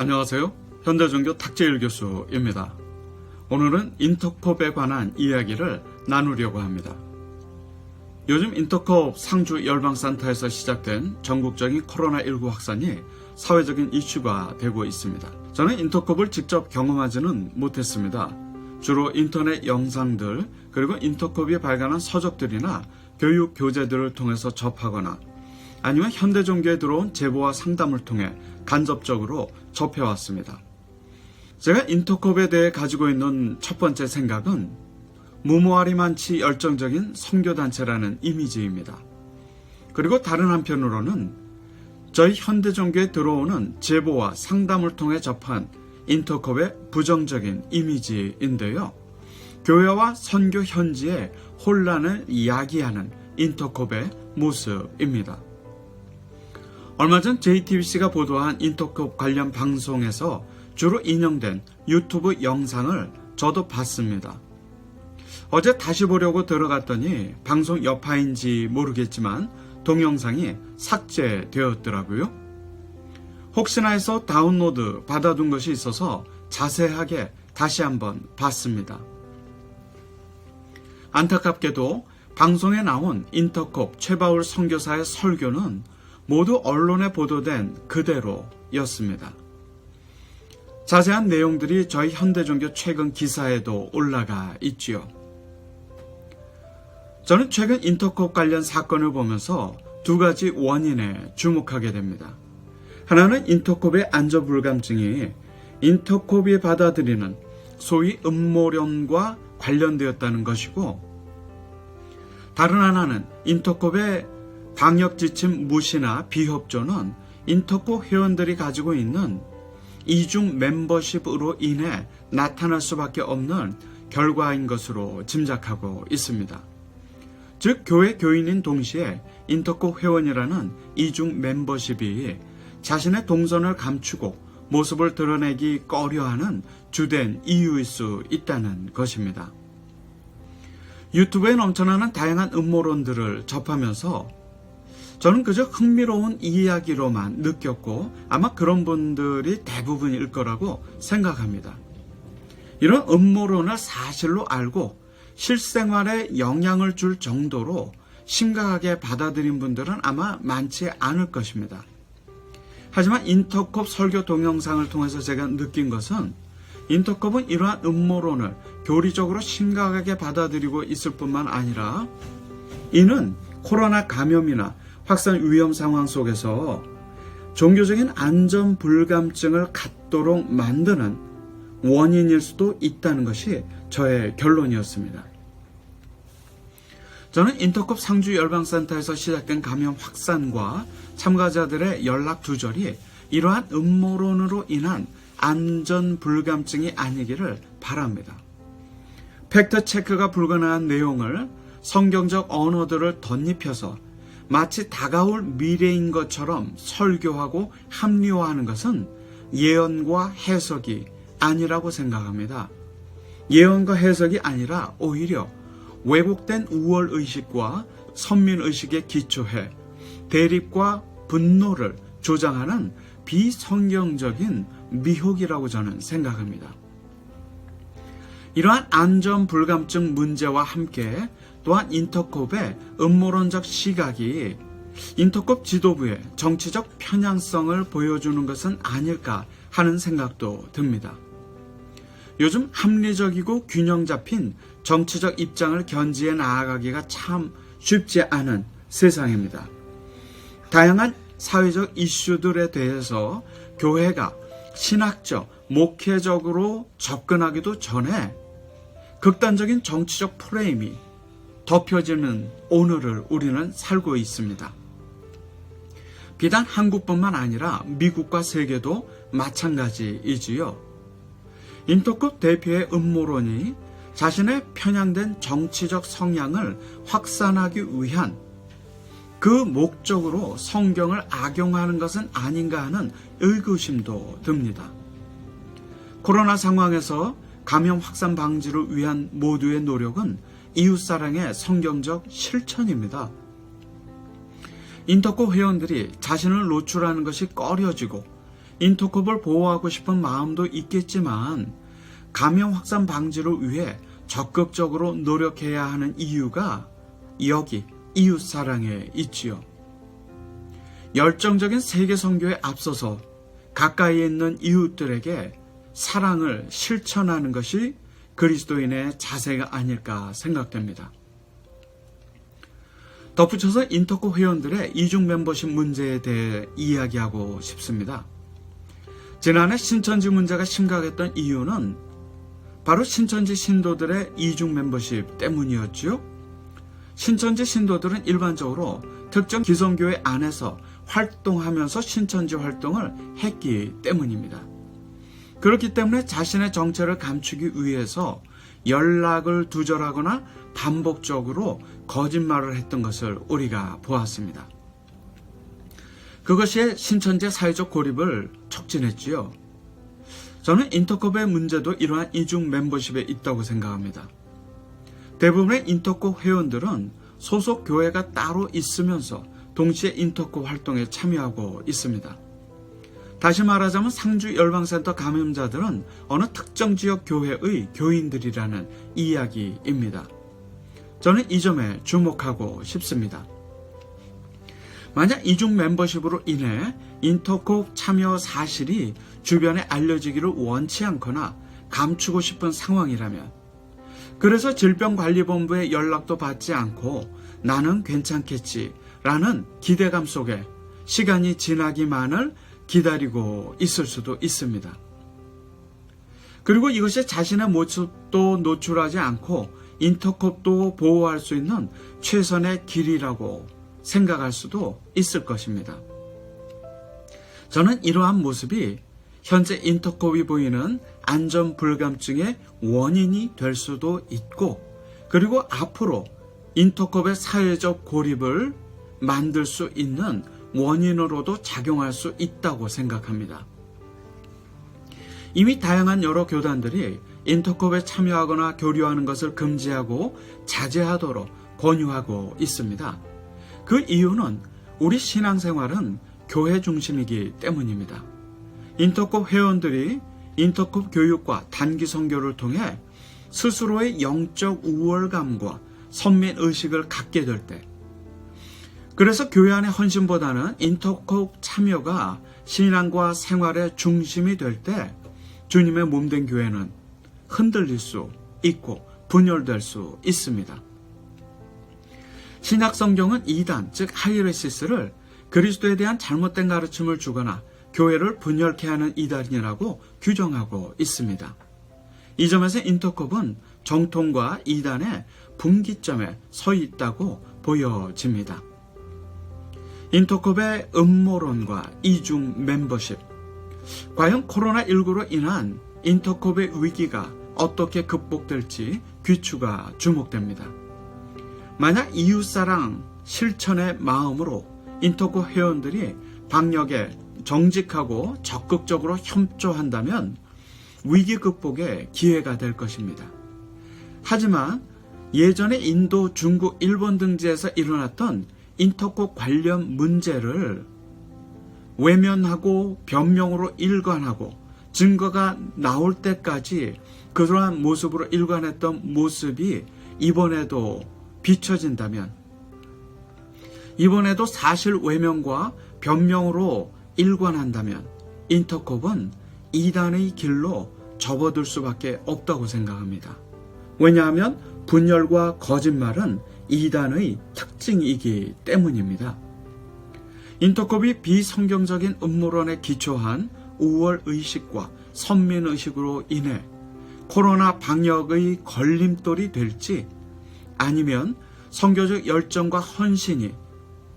안녕하세요. 현대종교 탁재일 교수입니다. 오늘은 인터콥에 관한 이야기를 나누려고 합니다. 요즘 인터콥 상주 열방센터에서 시작된 전국적인 코로나19 확산이 사회적인 이슈가 되고 있습니다. 저는 인터콥을 직접 경험하지는 못했습니다. 주로 인터넷 영상들 그리고 인터콥이 발간한 서적들이나 교육 교재들을 통해서 접하거나 아니면 현대종교에 들어온 제보와 상담을 통해 간접적으로 접해왔습니다. 제가 인터콥에 대해 가지고 있는 첫 번째 생각은 무모하리만치 열정적인 선교단체라는 이미지입니다. 그리고 다른 한편으로는 저희 현대종교에 들어오는 제보와 상담을 통해 접한 인터콥의 부정적인 이미지인데요. 교회와 선교 현지의 혼란을 야기하는 인터콥의 모습입니다. 얼마 전 JTBC가 보도한 인터콥 관련 방송에서 주로 인용된 유튜브 영상을 저도 봤습니다. 어제 다시 보려고 들어갔더니 방송 여파인지 모르겠지만 동영상이 삭제되었더라고요. 혹시나 해서 다운로드 받아둔 것이 있어서 자세하게 다시 한번 봤습니다. 안타깝게도 방송에 나온 인터콥 최바울 선교사의 설교는 모두 언론에 보도된 그대로였습니다. 자세한 내용들이 저희 현대종교 최근 기사에도 올라가 있지요. 저는 최근 인터콥 관련 사건을 보면서 두 가지 원인에 주목하게 됩니다. 하나는 인터콥의 안전불감증이 인터콥이 받아들이는 소위 음모론과 관련되었다는 것이고, 다른 하나는 인터콥의 방역지침 무시나 비협조는 인터콥 회원들이 가지고 있는 이중 멤버십으로 인해 나타날 수밖에 없는 결과인 것으로 짐작하고 있습니다. 즉 교회 교인인 동시에 인터콥 회원이라는 이중 멤버십이 자신의 동선을 감추고 모습을 드러내기 꺼려하는 주된 이유일 수 있다는 것입니다. 유튜브에 넘쳐나는 다양한 음모론들을 접하면서 저는 그저 흥미로운 이야기로만 느꼈고 아마 그런 분들이 대부분일 거라고 생각합니다. 이런 음모론을 사실로 알고 실생활에 영향을 줄 정도로 심각하게 받아들인 분들은 아마 많지 않을 것입니다. 하지만 인터콥 설교 동영상을 통해서 제가 느낀 것은 인터콥은 이러한 음모론을 교리적으로 심각하게 받아들이고 있을 뿐만 아니라 이는 코로나 감염이나 확산 위험 상황 속에서 종교적인 안전 불감증을 갖도록 만드는 원인일 수도 있다는 것이 저의 결론이었습니다. 저는 인터콥 상주 열방센터에서 시작된 감염 확산과 참가자들의 연락 두절이 이러한 음모론으로 인한 안전 불감증이 아니기를 바랍니다. 팩트 체크가 불가능한 내용을 성경적 언어들을 덧입혀서 마치 다가올 미래인 것처럼 설교하고 합리화하는 것은 예언과 해석이 아니라고 생각합니다. 예언과 해석이 아니라 오히려 왜곡된 우월의식과 선민의식에 기초해 대립과 분노를 조장하는 비성경적인 미혹이라고 저는 생각합니다. 이러한 안전불감증 문제와 함께 또한 인터콥의 음모론적 시각이 인터콥 지도부의 정치적 편향성을 보여주는 것은 아닐까 하는 생각도 듭니다. 요즘 합리적이고 균형 잡힌 정치적 입장을 견지해 나아가기가 참 쉽지 않은 세상입니다. 다양한 사회적 이슈들에 대해서 교회가 신학적, 목회적으로 접근하기도 전에 극단적인 정치적 프레임이 덮여지는 오늘을 우리는 살고 있습니다. 비단 한국뿐만 아니라 미국과 세계도 마찬가지이지요. 인터콥 대표의 음모론이 자신의 편향된 정치적 성향을 확산하기 위한 그 목적으로 성경을 악용하는 것은 아닌가 하는 의구심도 듭니다. 코로나 상황에서 감염 확산 방지를 위한 모두의 노력은 이웃사랑의 성경적 실천입니다. 인터콥 회원들이 자신을 노출하는 것이 꺼려지고 인터콥을 보호하고 싶은 마음도 있겠지만 감염 확산 방지를 위해 적극적으로 노력해야 하는 이유가 여기 이웃사랑에 있지요. 열정적인 세계 선교에 앞서서 가까이에 있는 이웃들에게 사랑을 실천하는 것이 그리스도인의 자세가 아닐까 생각됩니다. 덧붙여서 인터콥 회원들의 이중 멤버십 문제에 대해 이야기하고 싶습니다. 지난해 신천지 문제가 심각했던 이유는 바로 신천지 신도들의 이중 멤버십 때문이었지요. 신천지 신도들은 일반적으로 특정 기성교회 안에서 활동하면서 신천지 활동을 했기 때문입니다. 그렇기 때문에 자신의 정체를 감추기 위해서 연락을 두절하거나 반복적으로 거짓말을 했던 것을 우리가 보았습니다. 그것이 신천지의 사회적 고립을 촉진했지요. 저는 인터콥의 문제도 이러한 이중 멤버십에 있다고 생각합니다. 대부분의 인터콥 회원들은 소속 교회가 따로 있으면서 동시에 인터콥 활동에 참여하고 있습니다. 다시 말하자면 상주 열방센터 감염자들은 어느 특정 지역 교회의 교인들이라는 이야기입니다. 저는 이 점에 주목하고 싶습니다. 만약 이중 멤버십으로 인해 인터콥 참여 사실이 주변에 알려지기를 원치 않거나 감추고 싶은 상황이라면, 그래서 질병관리본부의 연락도 받지 않고 나는 괜찮겠지 라는 기대감 속에 시간이 지나기만을 기다리고 있을 수도 있습니다. 그리고 이것이 자신의 모습도 노출하지 않고 인터콥도 보호할 수 있는 최선의 길이라고 생각할 수도 있을 것입니다. 저는 이러한 모습이 현재 인터콥이 보이는 안전불감증의 원인이 될 수도 있고, 그리고 앞으로 인터콥의 사회적 고립을 만들 수 있는 원인으로도 작용할 수 있다고 생각합니다. 이미 다양한 여러 교단들이 인터콥에 참여하거나 교류하는 것을 금지하고 자제하도록 권유하고 있습니다. 그 이유는 우리 신앙생활은 교회 중심이기 때문입니다. 인터콥 회원들이 인터콥 교육과 단기 선교를 통해 스스로의 영적 우월감과 선민의식을 갖게 될 때, 그래서 교회 안의 헌신보다는 인터콥 참여가 신앙과 생활의 중심이 될 때 주님의 몸된 교회는 흔들릴 수 있고 분열될 수 있습니다. 신약성경은 이단, 즉 하이레시스를 그리스도에 대한 잘못된 가르침을 주거나 교회를 분열케 하는 이단이라고 규정하고 있습니다. 이 점에서 인터콥은 정통과 이단의 분기점에 서 있다고 보여집니다. 인터콥의 음모론과 이중 멤버십, 과연 코로나19로 인한 인터콥의 위기가 어떻게 극복될지 귀추가 주목됩니다. 만약 이웃사랑 실천의 마음으로 인터콥 회원들이 방역에 정직하고 적극적으로 협조한다면 위기 극복의 기회가 될 것입니다. 하지만 예전에 인도, 중국, 일본 등지에서 일어났던 인터콥 관련 문제를 외면하고 변명으로 일관하고 증거가 나올 때까지 그러한 모습으로 일관했던 모습이 이번에도 비춰진다면, 이번에도 사실 외면과 변명으로 일관한다면 인터콥은 이단의 길로 접어들 수밖에 없다고 생각합니다. 왜냐하면 분열과 거짓말은 이단의 특징이기 때문입니다. 인터콥이 비성경적인 음모론에 기초한 우월의식과 선민의식으로 인해 코로나 방역의 걸림돌이 될지, 아니면 선교적 열정과 헌신이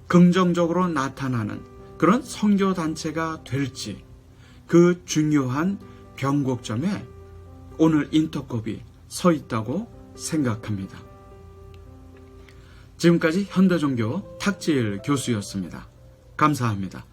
긍정적으로 나타나는 그런 선교단체가 될지, 그 중요한 변곡점에 오늘 인터콥이 서 있다고 생각합니다. 지금까지 현대종교 탁지일 교수였습니다. 감사합니다.